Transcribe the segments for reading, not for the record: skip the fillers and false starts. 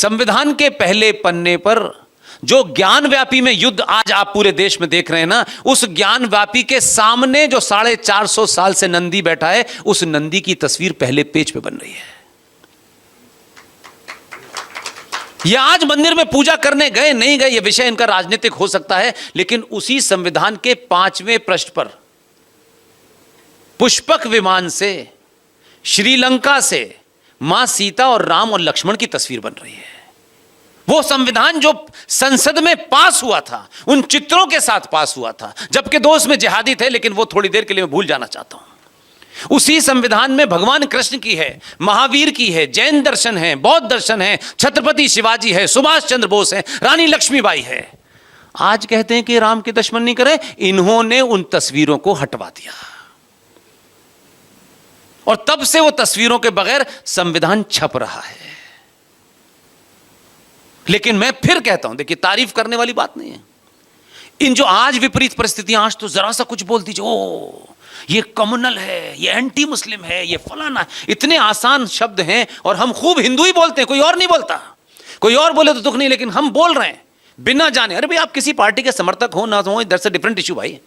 संविधान के पहले पन्ने पर जो ज्ञानव्यापी में युद्ध आज आप पूरे देश में देख रहे हैं ना, उस ज्ञानव्यापी के सामने जो 450 साल से नंदी बैठा है, उस नंदी की तस्वीर पहले पेज पे बन रही है। ये आज मंदिर में पूजा करने गए नहीं गए, ये विषय इनका राजनीतिक हो सकता है, लेकिन उसी संविधान के 5वें पृष्ठ पर पुष्पक विमान से श्रीलंका से मां सीता और राम और लक्ष्मण की तस्वीर बन रही है। वो संविधान जो संसद में पास हुआ था, उन चित्रों के साथ पास हुआ था, जबकि दो उसमें जिहादी थे, लेकिन वो थोड़ी देर के लिए मैं भूल जाना चाहता हूं। उसी संविधान में भगवान कृष्ण की है, महावीर की है, जैन दर्शन है, बौद्ध दर्शन है, छत्रपति शिवाजी है, सुभाष चंद्र बोस है, रानी लक्ष्मीबाई है। आज कहते हैं कि राम के दुश्मन नहीं करे, इन्होंने उन तस्वीरों को हटवा दिया और तब से वो तस्वीरों के बगैर संविधान छप रहा है। लेकिन मैं फिर कहता हूं, देखिए तारीफ करने वाली बात नहीं है। इन जो आज विपरीत परिस्थितियां, आज तो जरा सा कुछ बोल दीजिए, ओ ये कम्युनल है, ये एंटी मुस्लिम है, ये फलाना, इतने आसान शब्द हैं और हम खूब हिंदू ही बोलते हैं, कोई और नहीं बोलता। कोई और बोले तो दुख नहीं, लेकिन हम बोल रहे हैं बिना जाने। अरे भाई, आप किसी पार्टी के समर्थक हो ना हो, दैट्स अ डिफरेंट इशू भाई।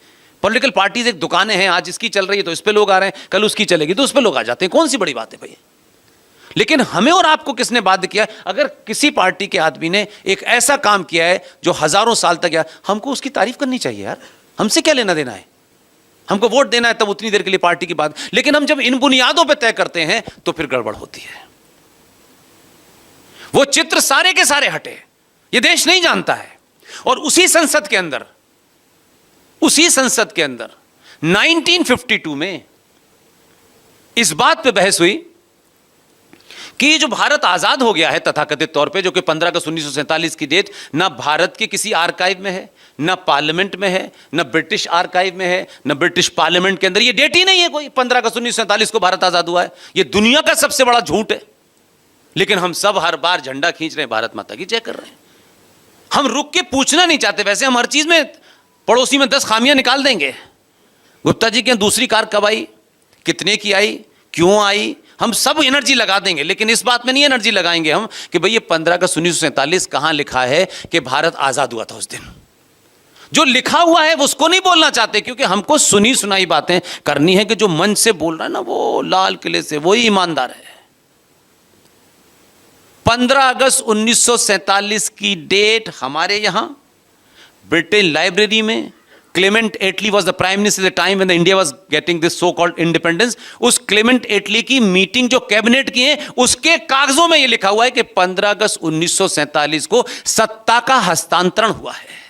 पॉलिटिकल पार्टीज एक दुकानें हैं, आज इसकी चल रही है तो इस पे लोग आ रहे हैं, कल उसकी चलेगी तो उस पे लोग आ जाते हैं, कौन सी बड़ी बात है भाई। लेकिन हमें और आपको किसने बाध्य किया? अगर किसी पार्टी के आदमी ने एक ऐसा काम किया है जो हजारों साल तक गया, हमको उसकी तारीफ करनी चाहिए यार। हमसे क्या लेना देना है? हमको वोट देना है तब उतनी देर के लिए पार्टी की बात, लेकिन हम जब इन बुनियादों पर तय करते हैं तो फिर गड़बड़ होती है। वो चित्र सारे के सारे हटे, ये देश नहीं जानता है। और उसी संसद के अंदर 1952 में इस बात पे बहस हुई कि जो भारत आजाद हो गया है तथाकथित तौर पे, जो कि 15 अगस्त 1947 की डेट ना भारत के किसी आर्काइव में है, ना पार्लियामेंट में है, ना ब्रिटिश आर्काइव में है, ना ब्रिटिश पार्लियामेंट के अंदर, ये डेट ही नहीं है कोई। 15 अगस्त 1947 को भारत आजाद हुआ है, ये दुनिया का सबसे बड़ा झूठ है। लेकिन हम सब हर बार झंडा खींच रहे हैं, भारत माता की जय कर रहे हैं। हम रुक के पूछना नहीं चाहते। वैसे हम हर चीज में पड़ोसी में 10 खामियां निकाल देंगे। गुप्ता जी के दूसरी कार कब आई, कितने की आई, क्यों आई, हम सब एनर्जी लगा देंगे, लेकिन इस बात में नहीं एनर्जी लगाएंगे हम कि भाई ये 15 अगस्त 1947 कहां लिखा है कि भारत आजाद हुआ था उस दिन। जो लिखा हुआ है उसको नहीं बोलना चाहते, क्योंकि हमको सुनी सुनाई बातें करनी है कि जो मन से बोल रहा है ना, वो लाल किले से, वही ईमानदार है। 15 अगस्त 1947 की डेट हमारे यहां ब्रिटेन लाइब्रेरी में, Clement Attlee was the prime minister the time when the India was getting this so called independence. उस क्लेमेंट एटली की मीटिंग जो कैबिनेट की है, उसके कागजों में यह लिखा हुआ है कि 15 अगस्त 1947 को सत्ता का हस्तांतरण हुआ है।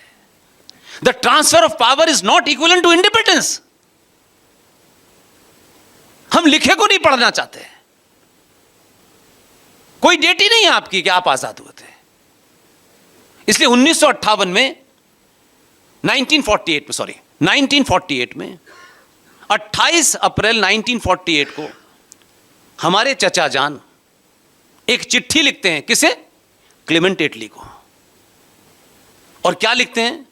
The transfer of power is not equivalent to independence. हम लिखे को नहीं पढ़ना चाहते। कोई डेट ही नहीं है आपकी कि आप आजाद हुए थे। इसलिए 1958 में 1948 में 28 अप्रैल 1948 को हमारे चचा जान एक चिट्ठी लिखते हैं। किसे? क्लेमेंट एटली को। और क्या लिखते हैं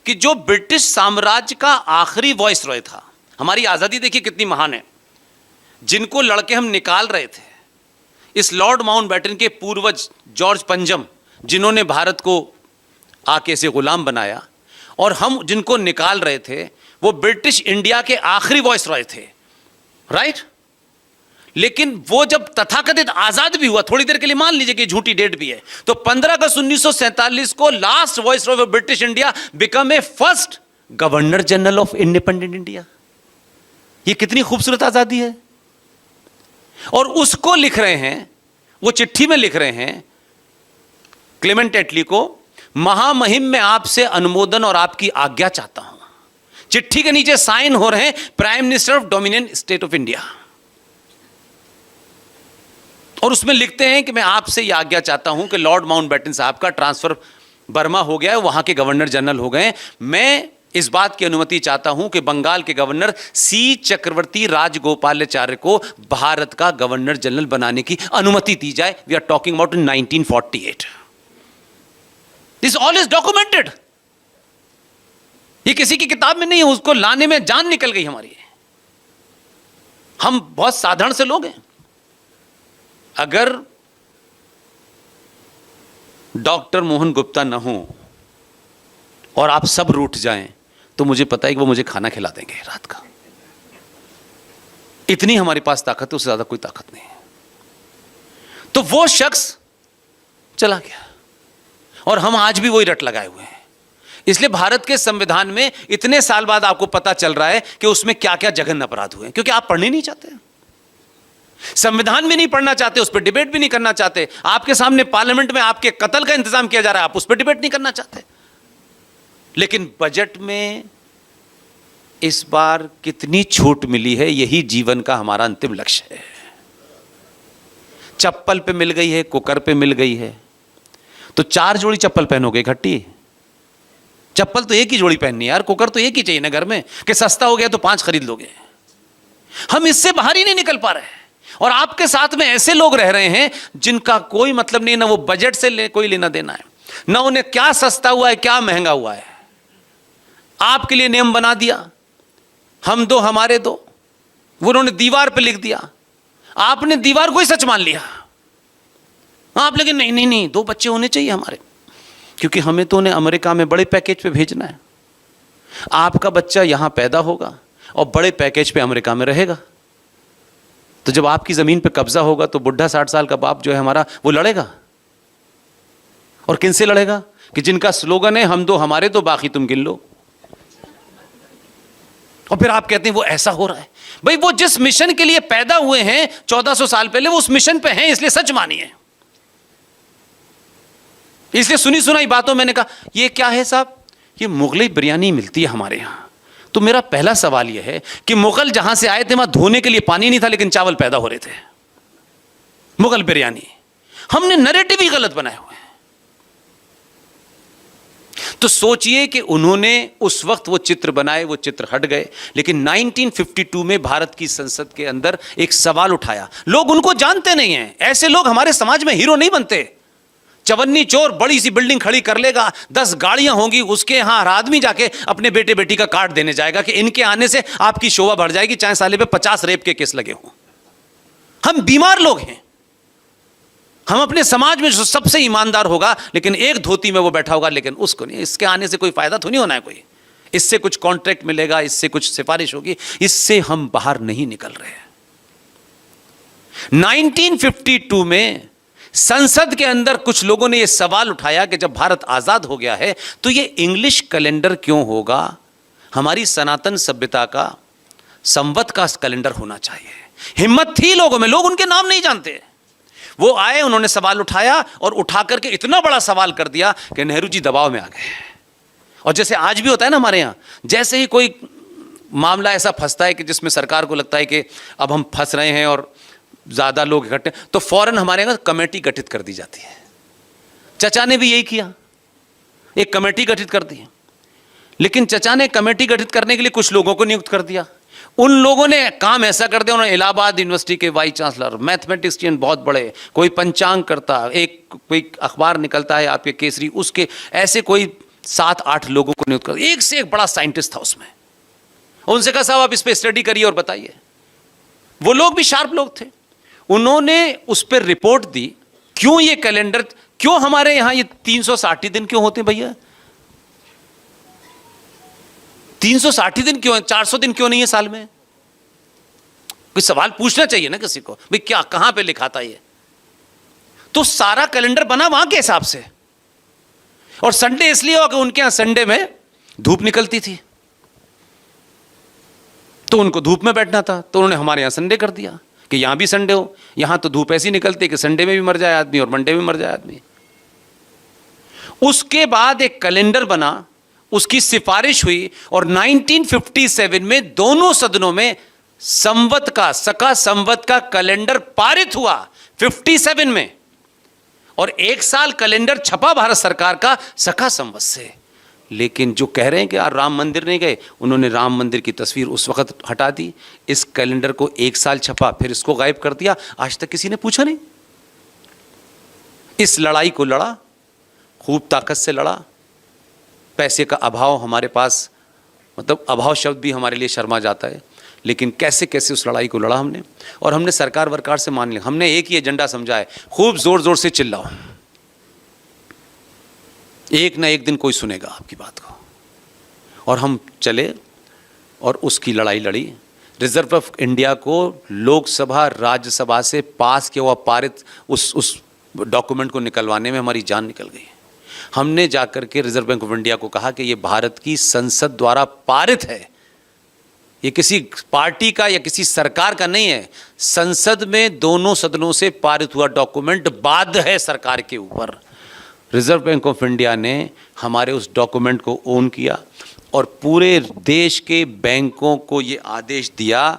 कि जो ब्रिटिश साम्राज्य का आखिरी वॉइस रॉय था, हमारी आजादी देखिए कितनी महान है, जिनको लड़के हम निकाल रहे थे, इस लॉर्ड माउंटबेटन के पूर्वज जॉर्ज पंजम, जिन्होंने भारत को आके से गुलाम बनाया, और हम जिनको निकाल रहे थे वो ब्रिटिश इंडिया के आखिरी वॉइस रॉय थे, राइट। लेकिन वो जब तथाकथित आजाद भी हुआ, थोड़ी देर के लिए मान लीजिए कि झूठी डेट भी है, तो 15 अगस्त 1947 को last voice Roy of British India become a first governor general of independent India. ये कितनी खूबसूरत आजादी है। और उसको लिख रहे हैं, वो चिट्ठी में लिख रहे हैं क्लेमेंट एटली को, महामहिम में आपसे अनुमोदन और आपकी आज्ञा चाहता हूं। चिट्ठी के नीचे साइन हो रहे हैं prime minister of dominion state of India, और उसमें लिखते हैं कि मैं आपसे यह आज्ञा चाहता हूं कि लॉर्ड माउंटबेटन साहब का ट्रांसफर बर्मा हो गया है, वहां के गवर्नर जनरल हो गए। मैं इस बात की अनुमति चाहता हूं कि बंगाल के गवर्नर सी चक्रवर्ती राजगोपालाचार्य को भारत का गवर्नर जनरल बनाने की अनुमति दी जाए। We are talking about 1948। This all is documented. ये किसी की किताब में नहीं है, उसको लाने में जान निकल गई हमारी। हम बहुत साधारण से लोग हैं। अगर डॉक्टर मोहन गुप्ता न हो और आप सब रूठ जाएं तो मुझे पता है कि वो मुझे खाना खिला देंगे रात का। इतनी हमारे पास ताकत है, उससे ज्यादा कोई ताकत नहीं है। तो वो शख्स चला गया और हम आज भी वही रट लगाए हुए हैं। इसलिए भारत के संविधान में इतने साल बाद आपको पता चल रहा है कि उसमें क्या क्या जघन्य अपराध हुए, क्योंकि आप पढ़ने नहीं चाहते, संविधान भी नहीं पढ़ना चाहते, उस पर डिबेट भी नहीं करना चाहते। आपके सामने पार्लियामेंट में आपके कत्ल का इंतजाम किया जा रहा है, आप उस पर डिबेट नहीं करना चाहते। लेकिन बजट में इस बार कितनी छूट मिली है, यही जीवन का हमारा अंतिम लक्ष्य है। चप्पल पे मिल गई है, कुकर पे मिल गई है, तो 4 जोड़ी चप्पल पहनोगे इकट्ठी? चप्पल तो एक ही जोड़ी पहननी है यार, कुकर तो एक ही चाहिए ना घर में, कि सस्ता हो गया तो 5 खरीद लोगे। हम इससे बाहर ही नहीं निकल पा रहे हैं। और आपके साथ में ऐसे लोग रह रहे हैं जिनका कोई मतलब नहीं, ना वो बजट से कोई लेना देना है, ना उन्हें क्या सस्ता हुआ है क्या महंगा हुआ है। आपके लिए नियम बना दिया, हम दो हमारे दो, वो उन्होंने दीवार पे लिख दिया, आपने दीवार को ही सच मान लिया। आप लेकिन नहीं नहीं नहीं 2 बच्चे होने चाहिए हमारे, क्योंकि हमें तो उन्हें अमेरिका में बड़े पैकेज पे भेजना है। आपका बच्चा यहां पैदा होगा और बड़े पैकेज पे अमेरिका में रहेगा, तो जब आपकी जमीन पे कब्जा होगा तो बुढ़ा 60 साल का बाप जो है हमारा, वो लड़ेगा। और किन से लड़ेगा? कि जिनका स्लोगन है हम दो हमारे दो बाकी तुम गिन लो। और फिर आप कहते हैं वो ऐसा हो रहा है। भाई वो जिस मिशन के लिए पैदा हुए हैं 1400 साल पहले, वो उस मिशन पे हैं, इसलिए सच मानिए। इसलिए सुनी सुनाई बातों मैंने कहा ये क्या है साहब, ये मुगलई बिरयानी मिलती है हमारे यहां। तो मेरा पहला सवाल यह है कि मुगल जहां से आए थे वहां धोने के लिए पानी नहीं था, लेकिन चावल पैदा हो रहे थे। मुगल बिरयानी, हमने नैरेटिव ही गलत बनाए हुए हैं। तो सोचिए कि उन्होंने उस वक्त वो चित्र बनाए, वो चित्र हट गए, लेकिन 1952 में भारत की संसद के अंदर एक सवाल उठाया। लोग उनको जानते नहीं हैं, ऐसे लोग हमारे समाज में हीरो नहीं बनते। चवन्नी चोर बड़ी सी बिल्डिंग खड़ी कर लेगा, 10 गाड़ियां होंगी, उसके यहां हर आदमी जाके अपने बेटे बेटी का कार्ड देने जाएगा कि इनके आने से आपकी शोभा बढ़ जाएगी, चाहे साले पे 50 रेप के केस लगे हों। हम बीमार लोग हैं। हम अपने समाज में जो सबसे ईमानदार होगा, लेकिन एक धोती में वो बैठा होगा, लेकिन उसको नहीं, इसके आने से कोई फायदा तो नहीं होना है, कोई इससे कुछ कॉन्ट्रैक्ट मिलेगा, इससे कुछ सिफारिश होगी, इससे हम बाहर नहीं निकल रहे हैं। 1952 में संसद के अंदर कुछ लोगों ने यह सवाल उठाया कि जब भारत आजाद हो गया है तो यह इंग्लिश कैलेंडर क्यों होगा, हमारी सनातन सभ्यता का संवत का कैलेंडर होना चाहिए। हिम्मत थी लोगों में, लोग उनके नाम नहीं जानते। वो आए, उन्होंने सवाल उठाया और उठा करके इतना बड़ा सवाल कर दिया कि नेहरू जी दबाव में आ गए। और जैसे आज भी होता है ना हमारे यहां, जैसे ही कोई मामला ऐसा फंसता है कि जिसमें सरकार को लगता है कि अब हम फंस रहे हैं और ज्यादा लोग इकट्ठे, तो फौरन हमारे यहां कमेटी गठित कर दी जाती है। चचा ने भी यही किया, एक कमेटी गठित कर दी। लेकिन चचा ने कमेटी गठित करने के लिए कुछ लोगों को नियुक्त कर दिया। उन लोगों ने काम ऐसा कर दिया, उन्होंने इलाहाबाद यूनिवर्सिटी के वाइस चांसलर, मैथमेटिशियन बहुत बड़े, कोई पंचांग करता, एक कोई अखबार निकलता है आपके केसरी, उसके ऐसे कोई 7-8 लोगों को नियुक्त कर, एक से एक बड़ा साइंटिस्ट था उसमें। उनसे कहा साहब आप इस पर स्टडी करिए और बताइए। वो लोग भी शार्प लोग थे, उन्होंने उस पर रिपोर्ट दी, क्यों ये कैलेंडर, क्यों हमारे यहां ये 360 दिन क्यों होते भैया, 360 दिन क्यों है, 400 दिन क्यों नहीं है साल में? कोई सवाल पूछना चाहिए ना किसी को, भाई क्या कहां पे लिखा था ये। तो सारा कैलेंडर बना वहां के हिसाब से। और संडे इसलिए हो कि उनके यहां संडे में धूप निकलती थी, तो उनको धूप में बैठना था, तो उन्होंने हमारे यहां संडे कर दिया कि यहां भी संडे हो। यहां तो धूप ऐसी निकलती है कि संडे में भी मर जाए आदमी और मंडे में मर जाए आदमी। उसके बाद एक कैलेंडर बना, उसकी सिफारिश हुई और 1957 में दोनों सदनों में संवत का, सका संवत का कैलेंडर पारित हुआ 57 में। और 1 साल कैलेंडर छपा भारत सरकार का सका संवत से। लेकिन जो कह रहे हैं कि यार राम मंदिर नहीं गए, उन्होंने राम मंदिर की तस्वीर उस वक्त हटा दी। इस कैलेंडर को 1 साल छपा, फिर इसको गायब कर दिया, आज तक किसी ने पूछा नहीं। इस लड़ाई को लड़ा, खूब ताकत से लड़ा। पैसे का अभाव हमारे पास, मतलब अभाव शब्द भी हमारे लिए शर्मा जाता है, लेकिन कैसे कैसे उस लड़ाई को लड़ा हमने। और हमने सरकार वरकार से मान लिया, हमने एक ही एजेंडा समझा है, खूब जोर जोर से चिल्लाओ। एक ना एक दिन कोई सुनेगा आपकी बात को। और हम चले और उसकी लड़ाई लड़ी। रिजर्व ऑफ इंडिया को लोकसभा राज्यसभा से पास किया हुआ पारित उस डॉक्यूमेंट को निकलवाने में हमारी जान निकल गई। हमने जाकर के रिजर्व बैंक ऑफ इंडिया को कहा कि ये भारत की संसद द्वारा पारित है, ये किसी पार्टी का या किसी सरकार का नहीं है, संसद में दोनों सदनों से पारित हुआ डॉक्यूमेंट बाध्य है सरकार के ऊपर। रिजर्व बैंक ऑफ इंडिया ने हमारे उस डॉक्यूमेंट को ओन किया और पूरे देश के बैंकों को ये आदेश दिया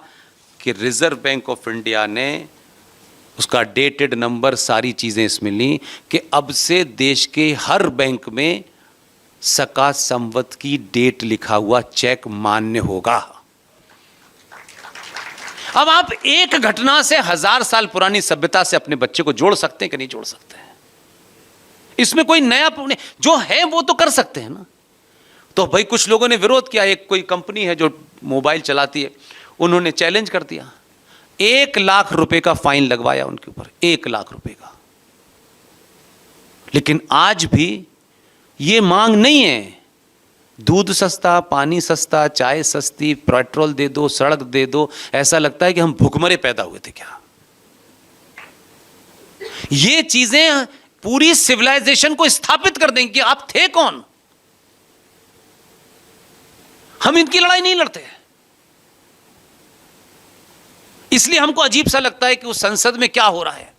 कि रिजर्व बैंक ऑफ इंडिया ने उसका डेटेड नंबर सारी चीज़ें इसमें ली कि अब से देश के हर बैंक में सका संवत की डेट लिखा हुआ चेक मान्य होगा। अब आप एक घटना से 1000 साल पुरानी सभ्यता से अपने बच्चे को जोड़ सकते हैं कि नहीं जोड़ सकते हैं? इसमें कोई नया जो है वो तो कर सकते हैं ना। तो भाई कुछ लोगों ने विरोध किया। एक कोई कंपनी है जो मोबाइल चलाती है, उन्होंने चैलेंज कर दिया, 1 लाख रुपए का फाइन लगवाया उनके ऊपर, 1 लाख रुपए का। लेकिन आज भी ये मांग नहीं है। दूध सस्ता, पानी सस्ता, चाय सस्ती, पेट्रोल दे दो, सड़क दे दो। ऐसा लगता है कि हम भूखमरे पैदा हुए थे क्या? ये चीजें पूरी सिविलाइजेशन को स्थापित कर देंगे कि आप थे कौन। हम इनकी लड़ाई नहीं लड़ते। इसलिए हमको अजीब सा लगता है कि उस संसद में क्या हो रहा है,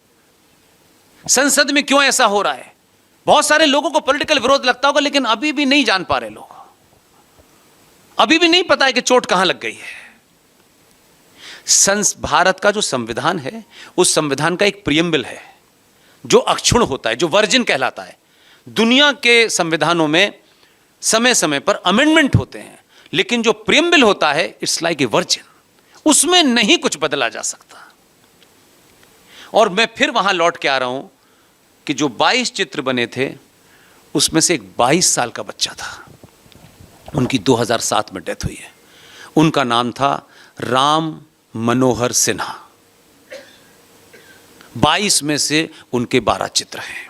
संसद में क्यों ऐसा हो रहा है। बहुत सारे लोगों को पॉलिटिकल विरोध लगता होगा, लेकिन अभी भी नहीं जान पा रहे लोग, अभी भी नहीं पता है कि चोट कहां लग गई है। भारत का जो संविधान है, उस संविधान का एक प्रियम्बल है जो अक्षुण्ण होता है, जो वर्जिन कहलाता है। दुनिया के संविधानों में समय समय पर अमेंडमेंट होते हैं, लेकिन जो प्रियम्बल होता है इट्स लाइक ए वर्जिन, उसमें नहीं कुछ बदला जा सकता। और मैं फिर वहां लौट के आ रहा हूं कि जो 22 चित्र बने थे उसमें से एक 22 साल का बच्चा था, उनकी 2007 में डेथ हुई है। उनका नाम था राम मनोहर सिन्हा। 22 में से उनके 12 चित्र हैं।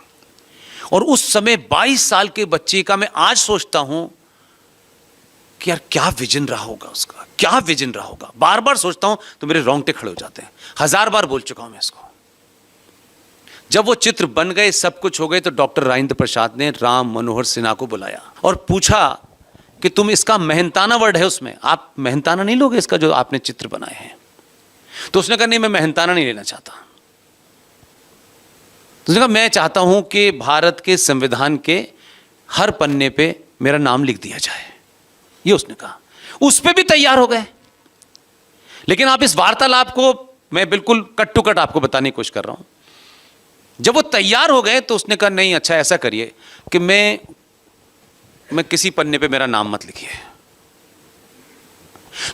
और उस समय 22 साल के बच्चे का मैं आज सोचता हूं कि यार क्या विजन रहा होगा उसका, क्या विजन रहा होगा। बार बार सोचता हूं तो मेरे रोंगटे खड़े हो जाते हैं। 1000 बार बोल चुका हूं मैं इसको। जब वो चित्र बन गए, सब कुछ हो गए, तो डॉक्टर राजेंद्र प्रसाद ने राम मनोहर सिन्हा को बुलाया और पूछा कि तुम इसका मेहनताना वर्ड है उसमें, आप मेहनताना नहीं लोगे इसका जो आपने चित्र बनाए हैं? तो उसने कहा नहीं, मैं मेहनताना नहीं लेना चाहता। तो उसने कहा मैं चाहता हूं कि भारत के संविधान के हर पन्ने पे मेरा नाम लिख दिया जाए। ये उसने कहा। उस पे भी तैयार हो गए। लेकिन आप इस वार्तालाप को मैं बिल्कुल कट टू कट आपको बताने की कोशिश कर रहा हूं। जब वो तैयार हो गए तो उसने कहा नहीं, अच्छा ऐसा करिए कि मैं किसी पन्ने पे मेरा नाम मत लिखिए।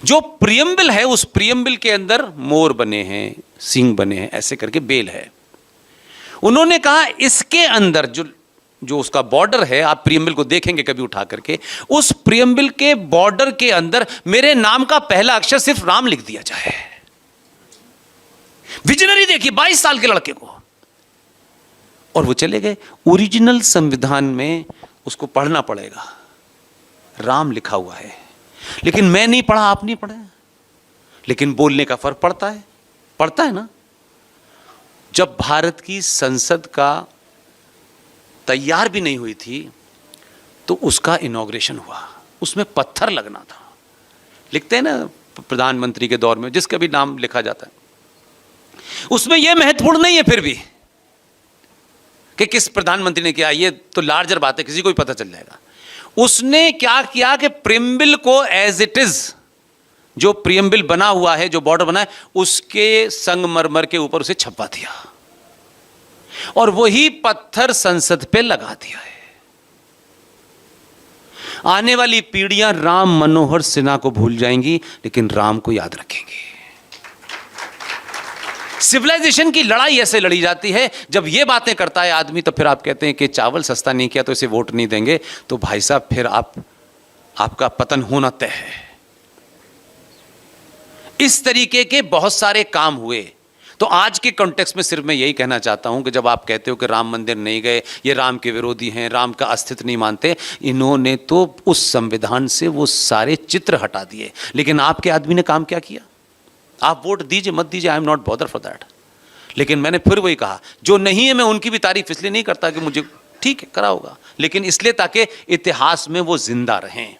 जो प्रियम्बल है, उस प्रियम्बल के अंदर मोर बने हैं, सिंह बने हैं, ऐसे करके बेल है। उन्होंने कहा इसके अंदर जो उसका बॉर्डर है, आप प्रियम्बल को देखेंगे कभी उठा करके, उस प्रियम्बल के बॉर्डर के अंदर मेरे नाम का पहला अक्षर सिर्फ राम लिख दिया जाए। विजनरी देखिए 22 साल के लड़के को। और वो चले गए। ओरिजिनल संविधान में उसको पढ़ना पड़ेगा, राम लिखा हुआ है। लेकिन मैं नहीं पढ़ा, आप नहीं पढ़े, लेकिन बोलने का फर्क पड़ता है ना। जब भारत की संसद का तैयार भी नहीं हुई थी तो उसका इनॉग्रेशन हुआ, उसमें पत्थर लगना था। लिखते हैं ना प्रधानमंत्री के दौर में जिसका भी नाम लिखा जाता है, उसमें यह महत्वपूर्ण नहीं है फिर भी कि किस प्रधानमंत्री ने किया, ये तो लार्जर बात है, किसी को भी पता चल जाएगा। उसने क्या किया कि प्रियम्बल को एज इट इज, जो प्रियम्बल बना हुआ है, जो बॉर्डर बना है, उसके संगमरमर के ऊपर उसे छपवा दिया और वही पत्थर संसद पे लगा दिया है। आने वाली पीढ़ियां राम मनोहर सिन्हा को भूल जाएंगी, लेकिन राम को याद रखेंगी। सिविलाइजेशन की लड़ाई ऐसे लड़ी जाती है। जब ये बातें करता है आदमी तो फिर आप कहते हैं कि चावल सस्ता नहीं किया तो इसे वोट नहीं देंगे। तो भाई साहब फिर आपका पतन होना तय है। इस तरीके के बहुत सारे काम हुए। तो आज के कॉन्टेक्स्ट में सिर्फ मैं यही कहना चाहता हूं कि जब आप कहते हो कि राम मंदिर नहीं गए, ये राम के विरोधी हैं, राम का अस्तित्व नहीं मानते, इन्होंने तो उस संविधान से वो सारे चित्र हटा दिए। लेकिन आपके आदमी ने काम क्या किया? आप वोट दीजिए मत दीजिए, I am not bother for that. लेकिन मैंने फिर वही कहा, जो नहीं है मैं उनकी भी तारीफ इसलिए नहीं करता कि मुझे ठीक है करा होगा, लेकिन इसलिए ताकि इतिहास में वो जिंदा रहें,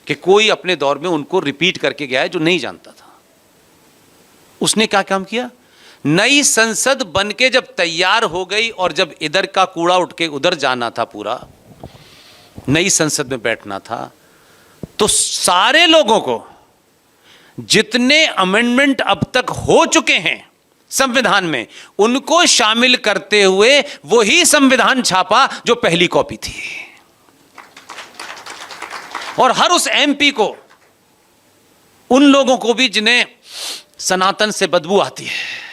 कि कोई अपने दौर में उनको रिपीट करके गया है जो नहीं जानता था। उसने क्या काम किया? नई संसद बनके जब तैयार हो गई और जब इधर का कूड़ा उठ के उधर जाना था, पूरा नई संसद में बैठना था, तो सारे लोगों को जितने अमेंडमेंट अब तक हो चुके हैं संविधान में, उनको शामिल करते हुए वही संविधान छापा जो पहली कॉपी थी। और हर उस एमपी को, उन लोगों को भी जिन्हें सनातन से बदबू आती है,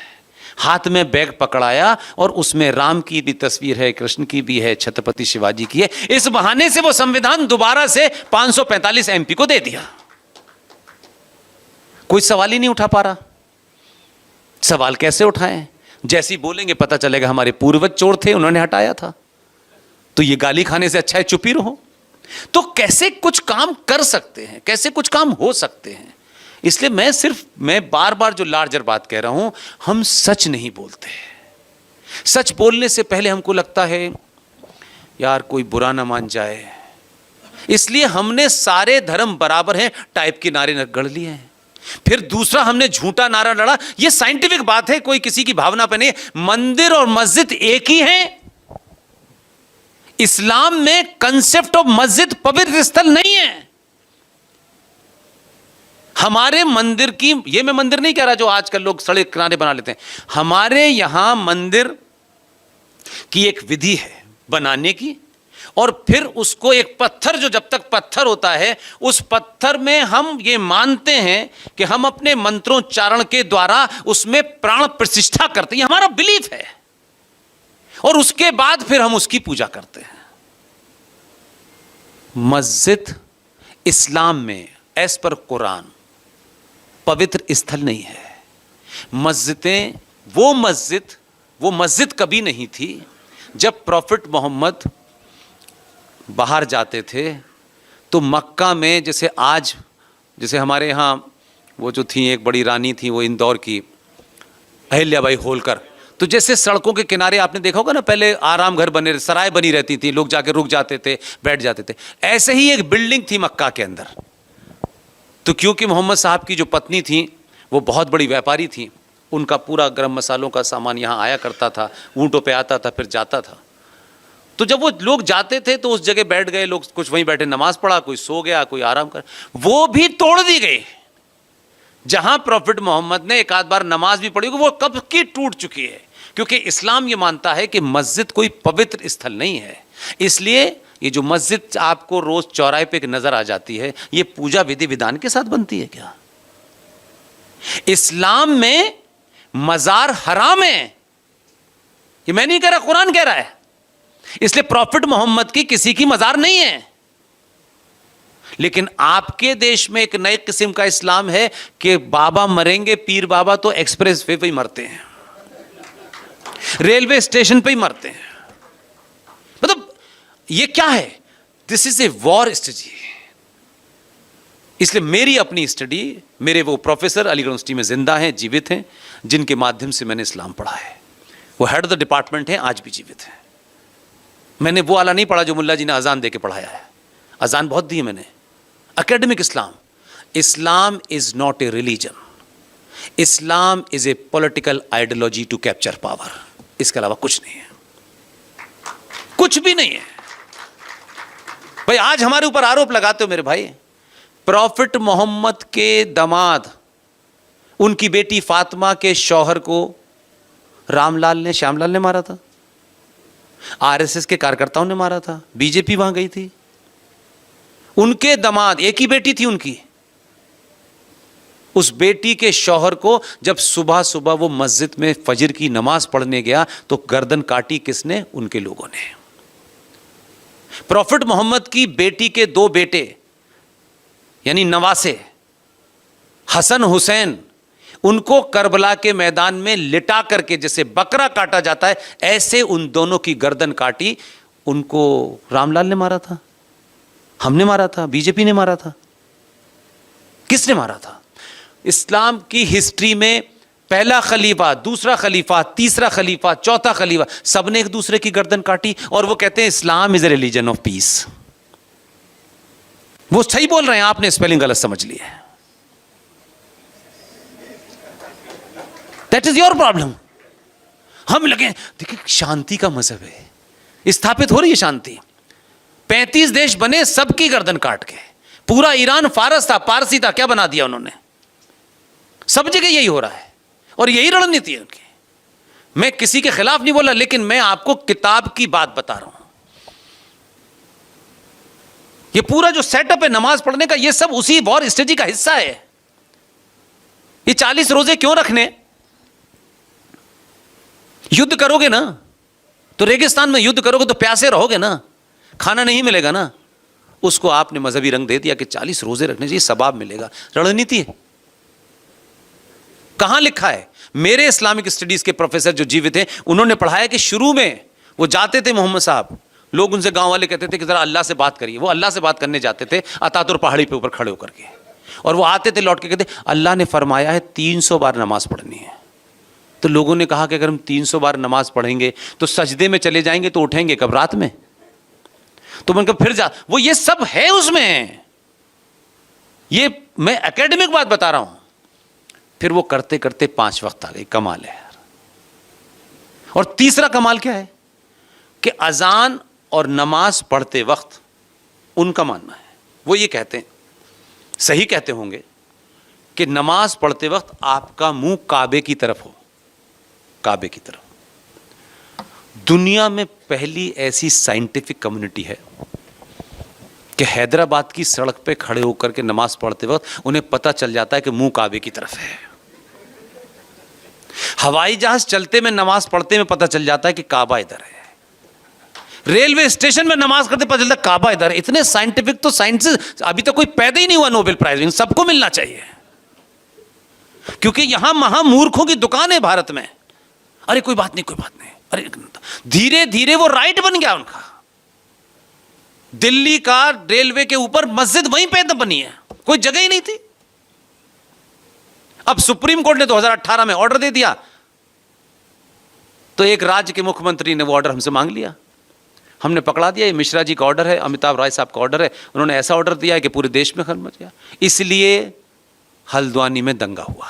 हाथ में बैग पकड़ाया और उसमें राम की भी तस्वीर है, कृष्ण की भी है, छत्रपति शिवाजी की है। इस बहाने से वो संविधान दोबारा से 545 एमपी को दे दिया। कोई सवाल ही नहीं उठा पा रहा। सवाल कैसे उठाएं? जैसे ही बोलेंगे पता चलेगा हमारे पूर्वज चोर थे, उन्होंने हटाया था, तो ये गाली खाने से अच्छा है चुप ही रहो। तो कैसे कुछ काम कर सकते हैं, कैसे कुछ काम हो सकते हैं? इसलिए मैं बार बार जो लार्जर बात कह रहा हूं, हम सच नहीं बोलते। सच बोलने से पहले हमको लगता है यार कोई बुरा ना मान जाए, इसलिए हमने सारे धर्म बराबर हैं टाइप के नारे गढ़ लिए हैं। फिर दूसरा हमने झूठा नारा लड़ा। यह साइंटिफिक बात है, कोई किसी की भावना पे नहीं। मंदिर और मस्जिद एक ही है। इस्लाम में कंसेप्ट ऑफ मस्जिद पवित्र स्थल नहीं है। हमारे मंदिर की, ये मैं मंदिर नहीं कह रहा जो आजकल लोग सड़क किनारे बना लेते हैं, हमारे यहां मंदिर की एक विधि है बनाने की, और फिर उसको एक पत्थर, जो जब तक पत्थर होता है उस पत्थर में हम ये मानते हैं कि हम अपने मंत्रोच्चारण के द्वारा उसमें प्राण प्रतिष्ठा करते हैं, हमारा बिलीफ है, और उसके बाद फिर हम उसकी पूजा करते हैं। मस्जिद इस्लाम में एज पर कुरान पवित्र स्थल नहीं है। मस्जिदें, वो मस्जिद कभी नहीं थी जब प्रॉफिट मोहम्मद बाहर जाते थे तो मक्का में, जैसे हमारे यहाँ वो जो थी एक बड़ी रानी थी, वो इंदौर की अहिल्याबाई होलकर, तो जैसे सड़कों के किनारे आपने देखा होगा ना, पहले आराम घर बने, सराय बनी रहती थी, लोग जाके रुक जाते थे, बैठ जाते थे, ऐसे ही एक बिल्डिंग थी मक्का के अंदर। तो क्योंकि मोहम्मद साहब की जो पत्नी थी वो बहुत बड़ी व्यापारी थी, उनका पूरा गरम मसालों का सामान यहाँ आया करता था, ऊँटों पे आता था, फिर जाता था। तो जब वो लोग जाते थे तो उस जगह बैठ गए लोग, कुछ वहीं बैठे नमाज पढ़ा, कोई सो गया, कोई आराम कर, वो भी तोड़ दी गई। जहां प्रॉफिट मोहम्मद ने एक आध बार नमाज भी पढ़ी, वो कब की टूट चुकी है, क्योंकि इस्लाम ये मानता है कि मस्जिद कोई पवित्र स्थल नहीं है। इसलिए ये जो मस्जिद आपको रोज चौराहे पे नजर आ जाती है, ये पूजा विधि विधान के साथ बनती है क्या? इस्लाम में मजार हराम है, ये मैं नहीं कह रहा, कुरान कह रहा है। इसलिए प्रॉफिट मोहम्मद की किसी की मजार नहीं है। लेकिन आपके देश में एक नए किस्म का इस्लाम है कि बाबा मरेंगे, पीर बाबा तो एक्सप्रेस वे पे ही मरते हैं, रेलवे स्टेशन पे ही मरते हैं। मतलब ये क्या है? This is a war study. इसलिए मेरी अपनी स्टडी, मेरे वो प्रोफेसर अलीगढ़ यूनिवर्सिटी में जिंदा हैं, जीवित हैं, जिनके माध्यम से मैंने इस्लाम पढ़ा है, वो हेड ऑफ द डिपार्टमेंट हैं, आज भी जीवित हैं। मैंने वो वाला नहीं पढ़ा जो मुल्ला जी ने अजान दे के पढ़ाया है, अजान बहुत दी है मैंने। Academic Islam, Islam is not a religion, Islam is a political ideology to capture power. इसके अलावा कुछ नहीं है, कुछ भी नहीं है। भाई आज हमारे ऊपर आरोप लगाते हो मेरे भाई, प्रॉफिट मोहम्मद के दामाद, उनकी बेटी फातिमा के शौहर को रामलाल ने, श्यामलाल ने मारा था, आरएसएस के कार्यकर्ताओं ने मारा था, बीजेपी वहां गई थी। उनके दामाद, एक ही बेटी थी उनकी, उस बेटी के शौहर को जब सुबह सुबह वो मस्जिद में फजर की नमाज पढ़ने गया तो गर्दन काटी किसने? उनके लोगों ने। प्रॉफिट मोहम्मद की बेटी के दो बेटे यानी नवासे, हसन हुसैन, उनको करबला के मैदान में लिटा करके जैसे बकरा काटा जाता है, ऐसे उन दोनों की गर्दन काटी। उनको रामलाल ने मारा था, हमने मारा था, बीजेपी ने मारा था, किसने मारा था? इस्लाम की हिस्ट्री में पहला खलीफा, दूसरा खलीफा, तीसरा खलीफा, चौथा खलीफा, सबने एक दूसरे की गर्दन काटी। और वो कहते हैं Islam is a religion of peace. वो सही बोल रहे हैं, आपने स्पेलिंग गलत समझ लिया है। That is your problem. हम लगे देखिए शांति का मजहब है, स्थापित हो रही है शांति। 35 देश बने, सबकी गर्दन काट के। पूरा ईरान फारस था, पारसी था, क्या बना दिया उन्होंने? सब जगह यही हो रहा है और यही रणनीति है उनकी। मैं किसी के खिलाफ नहीं बोला, लेकिन मैं आपको किताब की बात बता रहा हूं। ये पूरा जो सेटअप है नमाज पढ़ने का, ये सब उसी वॉर स्ट्रेटजी का हिस्सा है। ये 40 रोजे क्यों रखने? युद्ध करोगे ना तो रेगिस्तान में युद्ध करोगे तो प्यासे रहोगे ना, खाना नहीं मिलेगा ना। उसको आपने मजहबी रंग दे दिया कि 40 रोजे रखने चाहिए, सवाब मिलेगा। रणनीति है। कहां लिखा है? मेरे इस्लामिक स्टडीज के प्रोफेसर जो जीवित हैं, उन्होंने पढ़ाया कि शुरू में वो जाते थे मोहम्मद साहब, लोग उनसे, गांव वाले कहते थे कि जरा अल्लाह से बात करिए। वो अल्लाह से बात करने जाते थे अतातुर पहाड़ी पे ऊपर खड़े होकर के, और वो आते थे लौट के कहते अल्लाह ने फरमाया है 300 बार नमाज पढ़नी है। तो लोगों ने कहा कि अगर हम 300 बार नमाज पढ़ेंगे तो सजदे में चले जाएंगे तो उठेंगे कब? रात में। तो मैंने कहा फिर जा, वो ये सब है उसमें। ये मैं एकेडमिक बात बता रहा हूं। फिर वो करते करते 5 वक्त आ गए। कमाल है यार। और तीसरा कमाल क्या है कि अजान और नमाज पढ़ते वक्त उनका मानना है, वो ये कहते हैं, सही कहते होंगे, कि नमाज पढ़ते वक्त आपका मुंह काबे की तरफ हो, काबे की तरफ। दुनिया में पहली ऐसी साइंटिफिक कम्युनिटी है कि हैदराबाद की सड़क पे खड़े होकर के नमाज पढ़ते वक्त उन्हें पता चल जाता है कि मुंह काबे की तरफ है। हवाई जहाज चलते में नमाज पढ़ते में पता चल जाता है कि काबा इधर है। रेलवे स्टेशन में नमाज करते पता चलता है काबा इधर है। इतने साइंटिफिक तो साइंस अभी तक कोई पैदा ही नहीं हुआ नोबेल प्राइज, इन सबको मिलना चाहिए, क्योंकि यहां महामूर्खों की दुकान है भारत में। अरे कोई बात नहीं, कोई बात नहीं, अरे धीरे धीरे वो राइट बन गया उनका। दिल्ली का रेलवे के ऊपर मस्जिद वहीं पे बनी है, कोई जगह ही नहीं थी। अब सुप्रीम कोर्ट ने 2018 में ऑर्डर दे दिया, तो एक राज्य के मुख्यमंत्री ने वो ऑर्डर हमसे मांग लिया, हमने पकड़ा दिया। ये मिश्रा जी का ऑर्डर है, अमिताभ राय साहब का ऑर्डर है, उन्होंने ऐसा ऑर्डर दिया है कि पूरे देश में खत्म मच गया। इसलिए हल्द्वानी में दंगा हुआ।